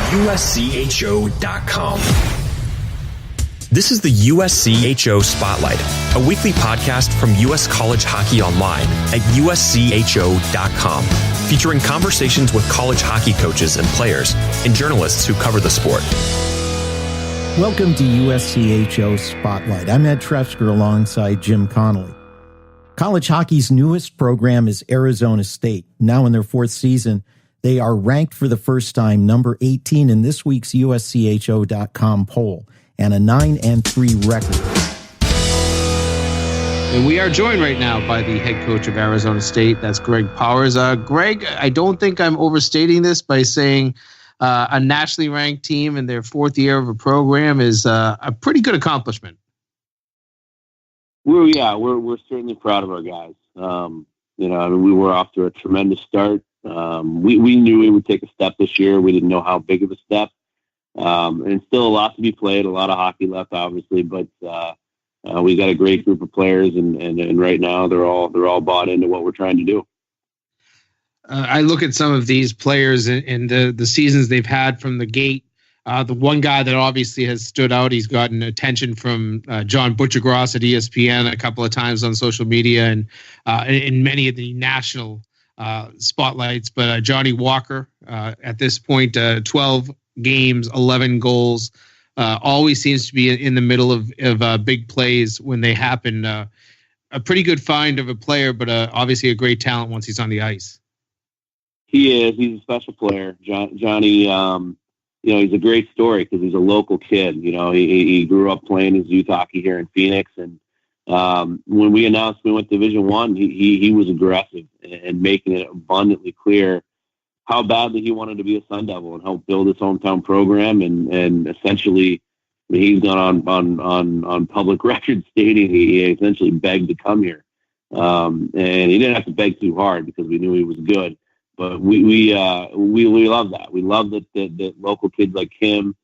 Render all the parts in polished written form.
USCHO.com. This is the USCHO Spotlight, a weekly podcast from U.S. College Hockey Online at USCHO.com, featuring conversations with college hockey coaches and players and journalists who cover the sport. Welcome to USCHO Spotlight. I'm Ed Trefzger alongside Jim Connelly. College hockey's newest program is Arizona State. Now in their fourth season, they are ranked for the first time number 18 in this week's USCHO.com poll and a 9-3 record. And we are joined right now by the head coach of Arizona State. That's Greg Powers. Greg, I don't think I'm overstating this by saying a nationally ranked team in their fourth year of a program is a pretty good accomplishment. We're certainly proud of our guys. We were off to a tremendous start. We knew we would take a step this year. We didn't know how big of a step. And still a lot to be played, a lot of hockey left, obviously, but we got a great group of players, and right now they're all bought into what we're trying to do. I look at some of these players and the seasons they've had from the gate. The one guy that obviously has stood out, he's gotten attention from John Butchergross at ESPN a couple of times on social media and in many of the national spotlights. But Johnny Walker, at this point, 12 games, 11 goals, always seems to be in the middle of big plays when they happen. A pretty good find of a player, but obviously a great talent once he's on the ice. He is. He's a special player. Johnny, he's a great story because he's a local kid. He grew up playing his youth hockey here in Phoenix. And when we announced we went to Division I, he was aggressive and making it abundantly clear how badly he wanted to be a Sun Devil and help build his hometown program. And essentially, he's gone on public record stating he essentially begged to come here. And he didn't have to beg too hard because we knew he was good. But we love that. We love that local kids like him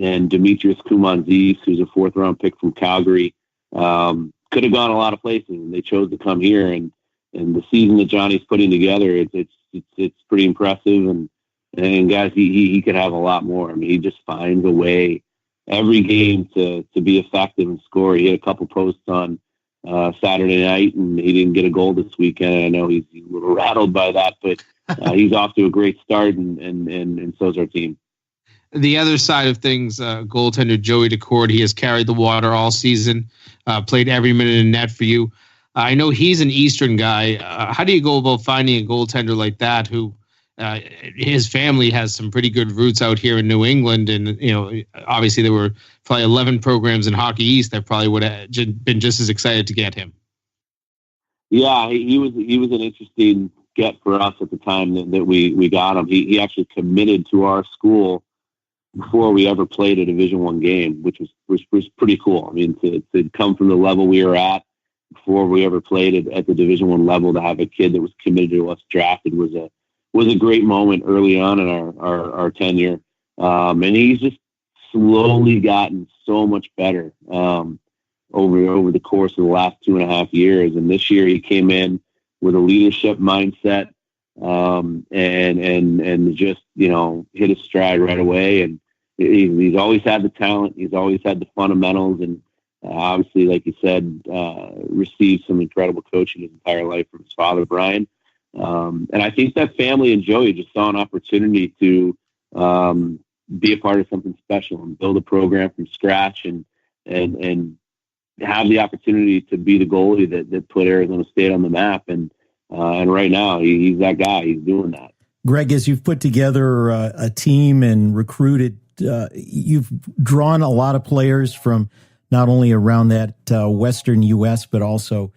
and Demetrius Kumanzis, who's a 4th round pick from Calgary, could have gone a lot of places, and they chose to come here. And the season that Johnny's putting together, it's pretty impressive. And guys, he could have a lot more. I mean, he just finds a way every game to be effective and score. He hit a couple posts on Saturday night, and he didn't get a goal this weekend. I know he's a little rattled by that, but he's off to a great start, and so is our team. The other side of things, goaltender Joey Decord, he has carried the water all season, played every minute in net for you. I know he's an Eastern guy. How do you go about finding a goaltender like that who his family has some pretty good roots out here in New England? And, obviously there were probably 11 programs in Hockey East that probably would have been just as excited to get him. Yeah, he was an interesting get for us at the time that we got him. He actually committed to our school before we ever played a Division I game, which was pretty cool. I mean, to come from the level we were at before we ever played at the Division I level, to have a kid that was committed to us drafted was a great moment early on in our tenure. And he's just slowly gotten so much better over the course of the last 2.5 years. And this year he came in with a leadership mindset, and just, hit his stride right away. And he's always had the talent. He's always had the fundamentals. And obviously, like you said, received some incredible coaching his entire life from his father, Brian. And I think that family and Joey just saw an opportunity to be a part of something special and build a program from scratch and have the opportunity to be the goalie that put Arizona State on the map. And right now he's that guy. He's doing that. Greg, as you've put together a team and recruited, you've drawn a lot of players from not only around that Western U.S., but also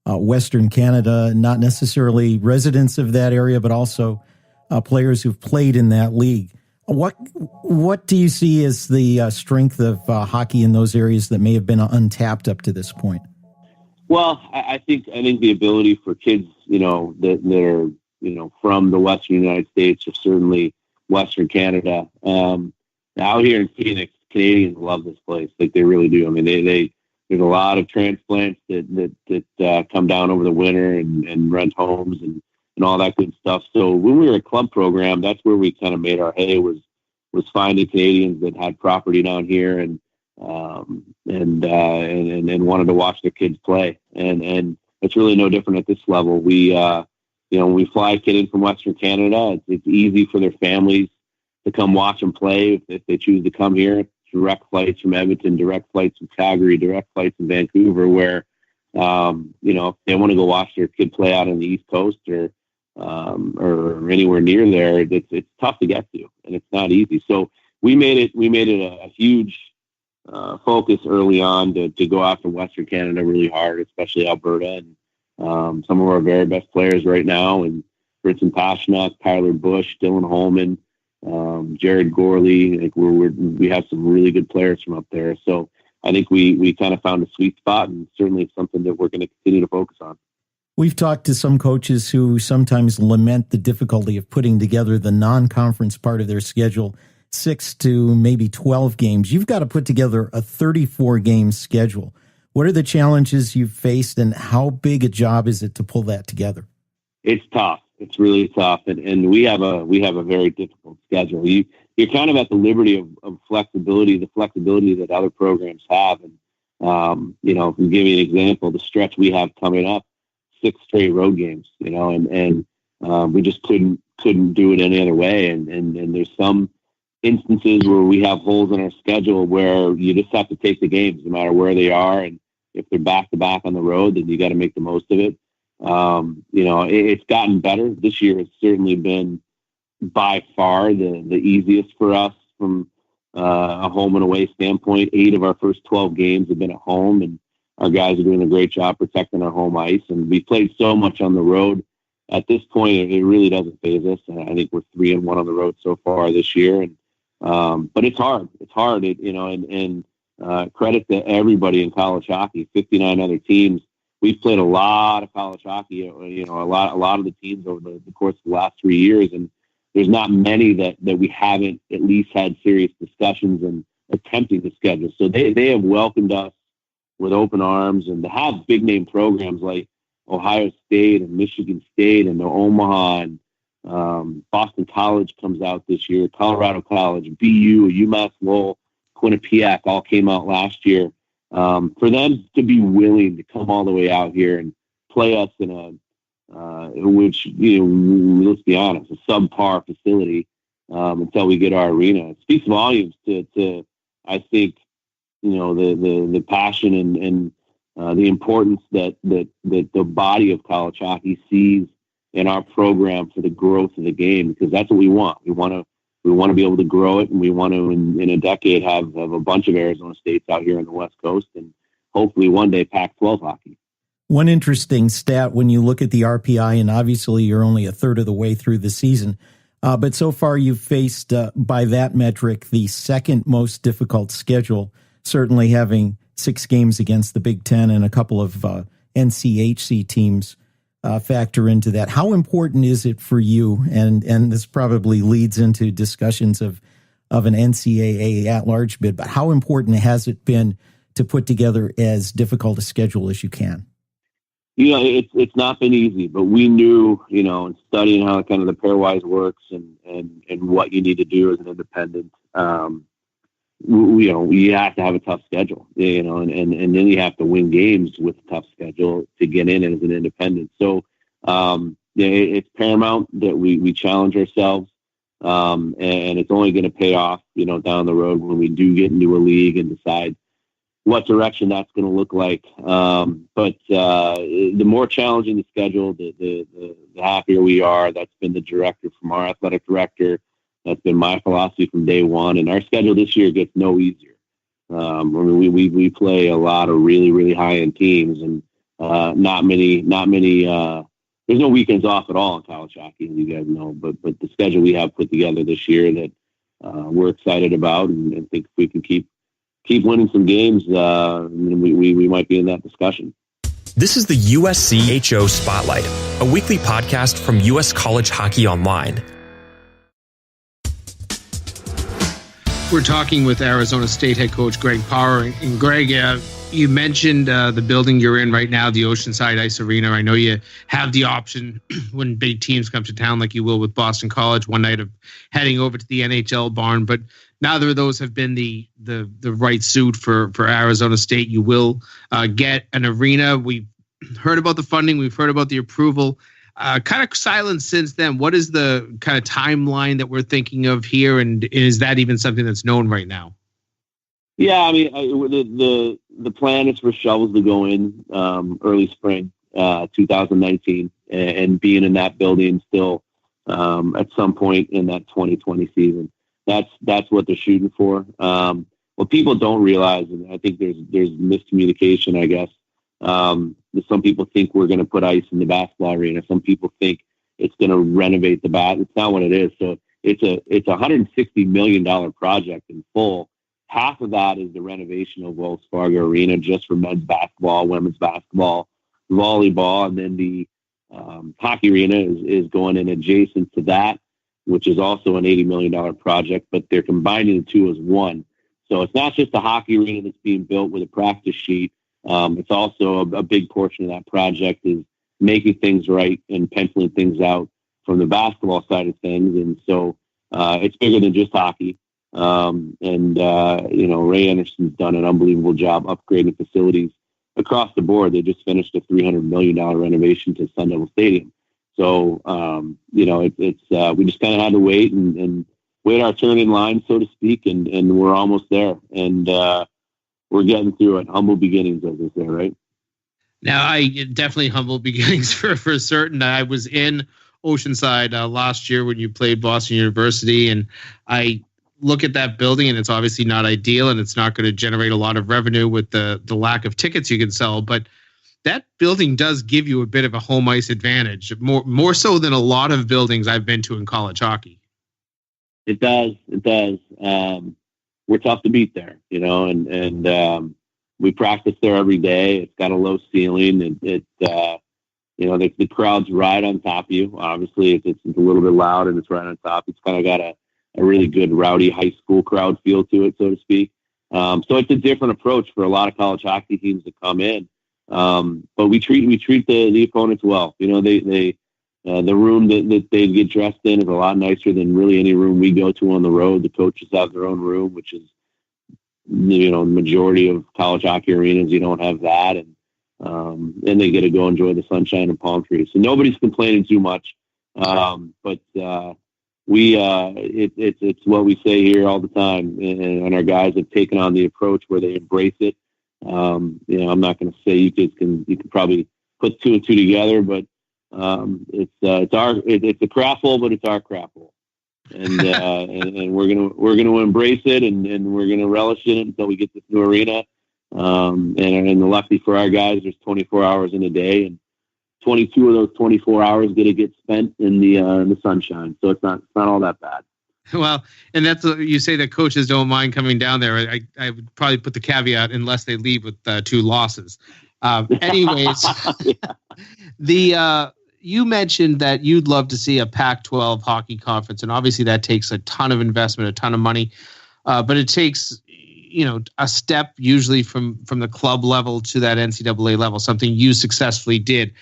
Western Canada, not necessarily residents of that area, but also players who've played in that league. What do you see as the strength of hockey in those areas that may have been untapped up to this point? Well, I think the ability for kids, that are, from the Western United States, or certainly Western Canada, out here in Phoenix, Canadians love this place. Like, they really do. I mean, there's a lot of transplants that come down over the winter and rent homes and all that good stuff. So when we were a club program, that's where we kind of made our hay, was was finding Canadians that had property down here and wanted to watch their kids play. And it's really no different at this level. We, when we fly a kid in from Western Canada, it's easy for their families to come watch them play if they choose to come here. Direct flights from Edmonton, direct flights from Calgary, direct flights from Vancouver, where, if they want to go watch their kid play out on the East Coast or anywhere near there, it's tough to get to, and it's not easy. So we made it a huge focus early on to go after Western Canada really hard, especially Alberta, and some of our very best players right now, and Britson Paschnak, Tyler Bush, Dylan Holman, Jared Gorley. Like we have some really good players from up there. So I think we kind of found a sweet spot, and certainly it's something that we're going to continue to focus on. We've talked to some coaches who sometimes lament the difficulty of putting together the non-conference part of their schedule, 6 to maybe 12 games. You've got to put together a 34-game schedule. What are the challenges you've faced, and how big a job is it to pull that together? It's tough. It's really tough, and we have a very difficult schedule. You're kind of at the liberty of flexibility, the flexibility that other programs have. And to give you an example, the stretch we have coming up, 6 straight road games, and we just couldn't do it any other way. And there's some instances where we have holes in our schedule where you just have to take the games no matter where they are, and if they're back to back on the road, then you got to make the most of it. It's gotten better. This year has certainly been by far the easiest for us from a home and away standpoint. 8 of our first 12 games have been at home, and our guys are doing a great job protecting our home ice. And we played so much on the road. At this point, it really doesn't faze us. I think we're 3-1 on the road so far this year. And but it's hard. It's hard. Credit to everybody in college hockey. 59 other teams. We've played a lot of college hockey. A lot of the teams over the course of the last 3 years, and there's not many that we haven't at least had serious discussions and attempting to schedule. So they have welcomed us with open arms, and to have big name programs like Ohio State and Michigan State and Omaha and Boston College comes out this year, Colorado College, BU, UMass Lowell, Quinnipiac all came out last year. For them to be willing to come all the way out here and play us in a which, let's be honest, a subpar facility until we get our arena, it speaks volumes to I think, the passion and the importance that the body of college hockey sees in our program for the growth of the game, because that's what we want. We want to be able to grow it, and we want to, in a decade, have a bunch of Arizona States out here on the West Coast, and hopefully one day Pac-12 hockey. One interesting stat when you look at the RPI, and obviously you're only a third of the way through the season, but so far you've faced, by that metric, the second most difficult schedule, certainly having 6 games against the Big Ten and a couple of NCHC teams factor into that. How important is it for you, and this probably leads into discussions of an NCAA at-large bid, but how important has it been to put together as difficult a schedule as you can? It's not been easy, but we knew, in studying how kind of the pairwise works and what you need to do as an independent, you have to have a tough schedule, and then you have to win games with a tough schedule to get in as an independent. So, it's paramount that we challenge ourselves, and it's only going to pay off, down the road when we do get into a league and decide what direction that's going to look like. But the more challenging the schedule, the happier we are. That's been the directive from our athletic director. That's been my philosophy from day one. And our schedule this year gets no easier. We play a lot of really, really high-end teams, and not many. There's no weekends off at all in college hockey, as you guys know. But the schedule we have put together this year that we're excited about, and think if we can keep winning some games, we might be in that discussion. This is the USCHO Spotlight, a weekly podcast from US College Hockey Online. We're talking with Arizona State head coach Greg Power. And Greg, You mentioned the building you're in right now, the Oceanside Ice Arena. I know you have the option when big teams come to town, like you will with Boston College one night, of heading over to the NHL barn. But neither of those have been the right suit for Arizona State. You will get an arena. We've heard about the funding. We've heard about the approval. Kind of silent since then. What is the kind of timeline that we're thinking of here? And is that even something that's known right now? Yeah, I mean, the plan is for shovels to go in early spring 2019 and being in that building still at some point in that 2020 season. That's what they're shooting for. What people don't realize, and I think there's miscommunication, I guess. Some people think we're going to put ice in the basketball arena. Some people think it's going to renovate the bat. It's not what it is. So it's a $160 million project in full. Half of that is the renovation of Wells Fargo Arena just for men's basketball, women's basketball, volleyball, and then the hockey arena is going in adjacent to that, which is also an $80 million project, but they're combining the two as one. So it's not just the hockey arena that's being built with a practice sheet. It's also a big portion of that project is making things right and penciling things out from the basketball side of things. And so it's bigger than just hockey. Ray Anderson's done an unbelievable job upgrading facilities across the board. They just finished a $300 million renovation to Sun Devil Stadium. So, we just kind of had to wait and wait our turn in line, so to speak, and we're almost there. And we're getting through it. Humble beginnings, as they say, right? Now, I definitely humble beginnings for certain. I was in Oceanside last year when you played Boston University, and I look at that building, and it's obviously not ideal, and it's not going to generate a lot of revenue with the lack of tickets you can sell. But that building does give you a bit of a home ice advantage, more so than a lot of buildings I've been to in college hockey. It does. It does. We're tough to beat there, and we practice there every day. It's got a low ceiling, and the crowd's right on top of you. Obviously, it's a little bit loud, and it's right on top. It's kind of got a really good rowdy high school crowd feel to it, so to speak. So it's a different approach for a lot of college hockey teams to come in. But we treat the opponents well. The room that they get dressed in is a lot nicer than really any room we go to on the road. The coaches have their own room, which is, the majority of college hockey arenas, you don't have that. And they get to go enjoy the sunshine and palm trees. So nobody's complaining too much. But it's what we say here all the time. And our guys have taken on the approach where they embrace it. I'm not going to say you can probably put two and two together, but it's a crap hole, but it's our crap hole, and we're gonna embrace it, and we're gonna relish in it until we get this new arena. And luckily for our guys, there's 24 hours in a day, and 22 of those 24 hours going to get spent in the sunshine. So it's not all that bad. Well, and that's you say that coaches don't mind coming down there. I would probably put the caveat unless they leave with 2 losses. Anyways, yeah. You mentioned that you'd love to see a Pac-12 hockey conference, and obviously that takes a ton of investment, a ton of money, but it takes a step usually from the club level to that NCAA level, something you successfully did.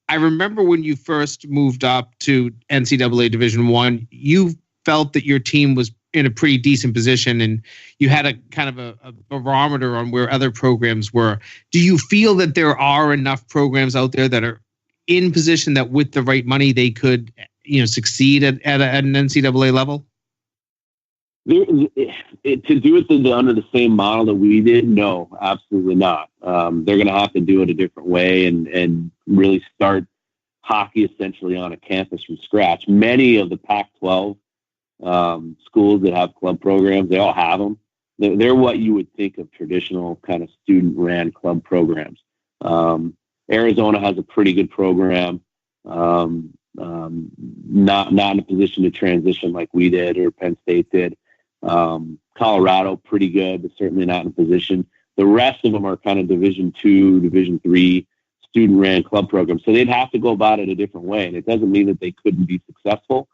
I remember when you first moved up to NCAA Division I, you felt that your team was in a pretty decent position, and you had a kind of a barometer on where other programs were. Do you feel that there are enough programs out there that are in position that with the right money they could, succeed at an NCAA level? To do it under the same model that we did, no, absolutely not. They're going to have to do it a different way and really start hockey essentially on a campus from scratch. Many of the Pac-12 schools that have club programs, they all have them. They're what you would think of traditional kind of student-ran club programs. Arizona has a pretty good program, not in a position to transition like we did or Penn State did. Colorado, pretty good, but certainly not in a position. The rest of them are kind of Division II, Division III student-ran club programs. So they'd have to go about it a different way. And it doesn't mean that they couldn't be successful.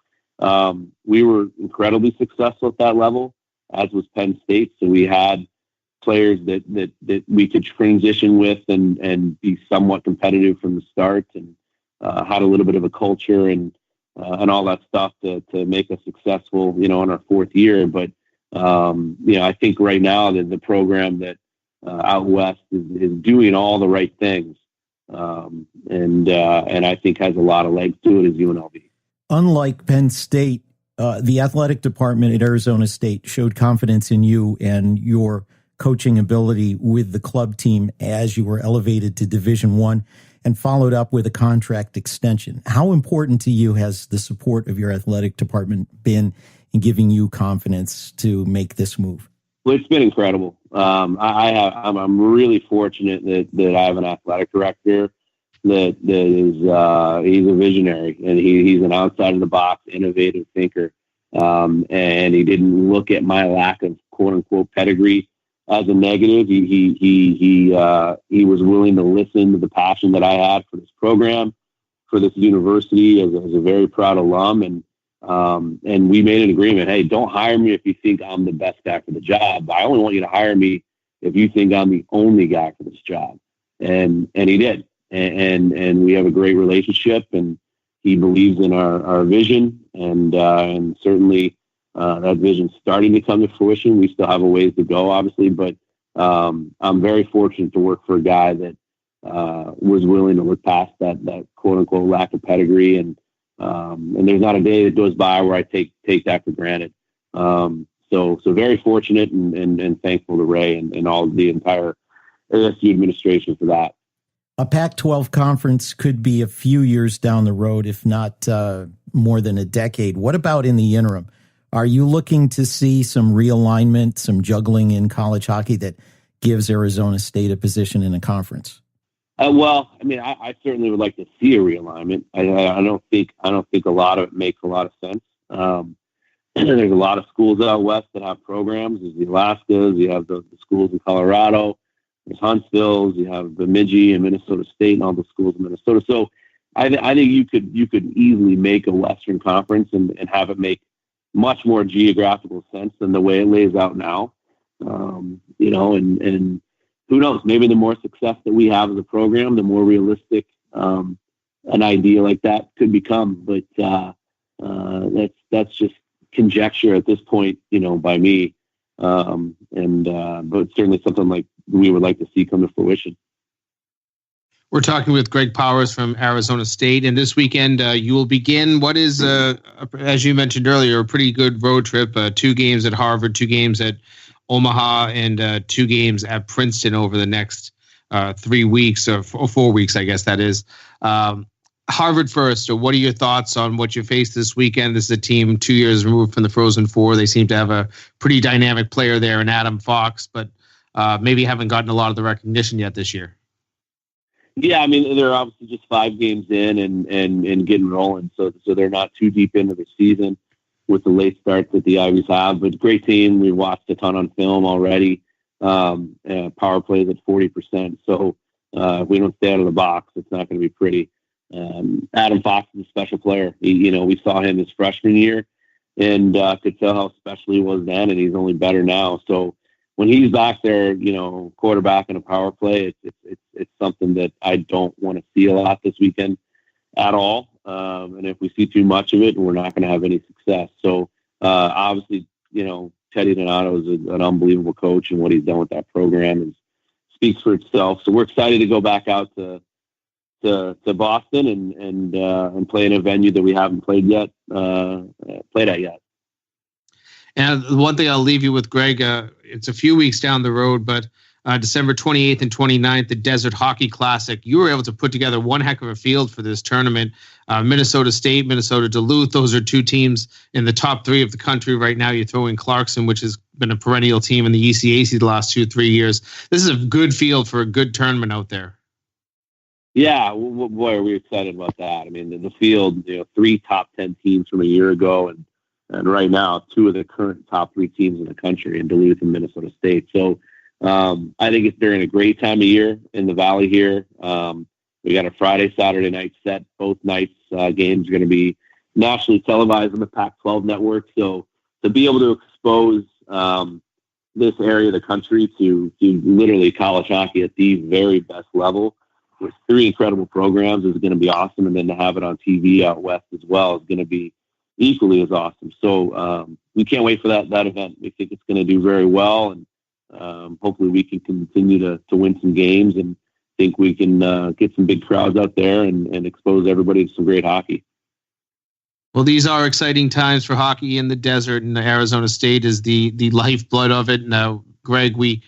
We were incredibly successful at that level, as was Penn State. So we had players that we could transition with and be somewhat competitive from the start, and had a little bit of a culture and all that stuff to make us successful, in our fourth year. But I think right now that the program that out west is doing all the right things, and I think has a lot of legs to it, is UNLV. Unlike Penn State, the athletic department at Arizona State showed confidence in you and your coaching ability with the club team as you were elevated to Division I and followed up with a contract extension. How important to you has the support of your athletic department been in giving you confidence to make this move? Well, it's been incredible. I'm really fortunate that I have an athletic director that is he's a visionary, and he's an outside of the box, innovative thinker. And he didn't look at my lack of quote unquote pedigree as a negative. He was willing to listen to the passion that I had for this program, for this university as a very proud alum. And we made an agreement. Hey, don't hire me if you think I'm the best guy for the job. I only want you to hire me if you think I'm the only guy for this job. And he did. And we have a great relationship, and he believes in our vision, and certainly that vision's starting to come to fruition. We still have a ways to go, obviously, but I'm very fortunate to work for a guy that was willing to look past that quote unquote lack of pedigree, and there's not a day that goes by where I take that for granted. So very fortunate and thankful to Ray and all the entire ASU administration for that. A Pac-12 conference could be a few years down the road, if not more than a decade. What about in the interim? Are you looking to see some realignment, some juggling in college hockey that gives Arizona State a position in a conference? Well, I mean, I certainly would like to see a realignment. I don't think a lot of it makes a lot of sense. There's a lot of schools out west that have programs. There's the Alaskas, you have the schools in Colorado. There's Huntsville's, you have Bemidji and Minnesota State and all the schools in Minnesota. So I think you could easily make a Western Conference and have it make much more geographical sense than the way it lays out now. And who knows, maybe the more success that we have as a program, the more realistic an idea like that could become. But that's just conjecture at this point, by me. But certainly something like we would like to see come to fruition. We're talking with Greg Powers from Arizona State, and this weekend you will begin what is, as you mentioned earlier, a pretty good road trip. 2 games at Harvard, 2 games at Omaha, and 2 games at Princeton over the next 3 weeks or 4 weeks, I guess that is. Harvard first. So what are your thoughts on what you face this weekend? This is a team 2 years removed from the Frozen Four. They seem to have a pretty dynamic player there in Adam Fox, but maybe haven't gotten a lot of the recognition yet this year. Yeah, I mean, they're obviously just 5 games in and getting rolling, so they're not too deep into the season with the late starts that the Ivies have. But great team. We watched a ton on film already. Power plays at 40%. So if we don't stay out of the box, it's not going to be pretty. Adam Fox is a special player. We saw him his freshman year and could tell how special he was then, and he's only better now. So when he's back there, quarterback in a power play, it's something that I don't want to see a lot this weekend at all. And if we see too much of it, we're not going to have any success. So obviously, Teddy Donato is an unbelievable coach, and what he's done with that program speaks for itself. So we're excited to go back out to Boston and play in a venue that we haven't played at yet. And the one thing I'll leave you with, Greg, it's a few weeks down the road, but December 28th and 29th, the Desert Hockey Classic. You were able to put together one heck of a field for this tournament. Minnesota State, Minnesota Duluth, those are 2 teams in the top 3 of the country right now. You throw in Clarkson, which has been a perennial team in the ECAC the last 2-3 years. This is a good field for a good tournament out there. Yeah, boy, are we excited about that. I mean, the field, 3 top 10 teams from a year ago, and right now 2 of the current top 3 teams in the country in Duluth and Minnesota State. So I think it's during a great time of year in the Valley here. We got a Friday, Saturday night set. Both nights games are going to be nationally televised on the Pac-12 network. So to be able to expose, this area of the country to literally college hockey at the very best level with 3 incredible programs is going to be awesome. And then to have it on TV out west as well is going to be equally as awesome. So we can't wait for that event. We think it's going to do very well, and hopefully we can continue to win some games, and think we can get some big crowds out there and expose everybody to some great hockey. Well, these are exciting times for hockey in the desert, and Arizona State is the lifeblood of it. Now, Greg, we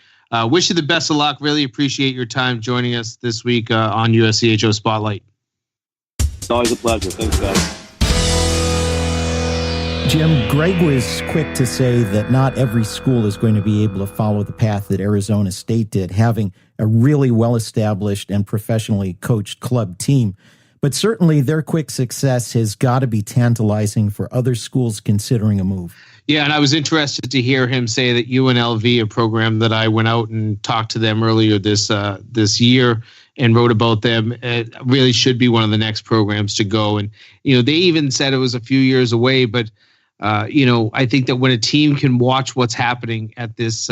wish you the best of luck. Really appreciate your time joining us this week on USCHO Spotlight. It's always a pleasure. Thanks, guys. Jim, Greg was quick to say that not every school is going to be able to follow the path that Arizona State did, having a really well-established and professionally coached club team. But certainly their quick success has got to be tantalizing for other schools considering a move. Yeah, and I was interested to hear him say that UNLV, a program that I went out and talked to them earlier this year and wrote about them, really should be one of the next programs to go. And, they even said it was a few years away, but I think that when a team can watch what's happening at this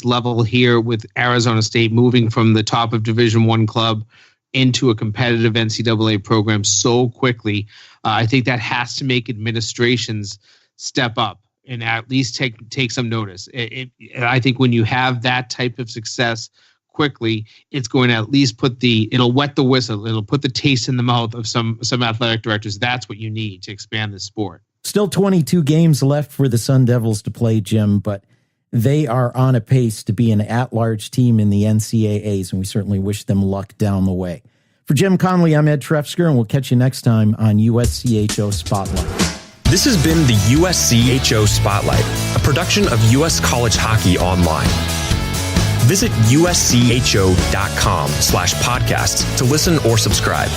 level here with Arizona State moving from the top of Division I club into a competitive NCAA program so quickly, I think that has to make administrations step up and at least take some notice. I think when you have that type of success quickly, it's going to at least it'll wet the whistle. It'll put the taste in the mouth of some athletic directors. That's what you need to expand the sport. Still 22 games left for the Sun Devils to play, Jim, but they are on a pace to be an at-large team in the NCAAs, and we certainly wish them luck down the way. For Jim Connelly, I'm Ed Trefzger, and we'll catch you next time on USCHO Spotlight. This has been the USCHO Spotlight, a production of U.S. College Hockey Online. Visit uscho.com/podcasts to listen or subscribe.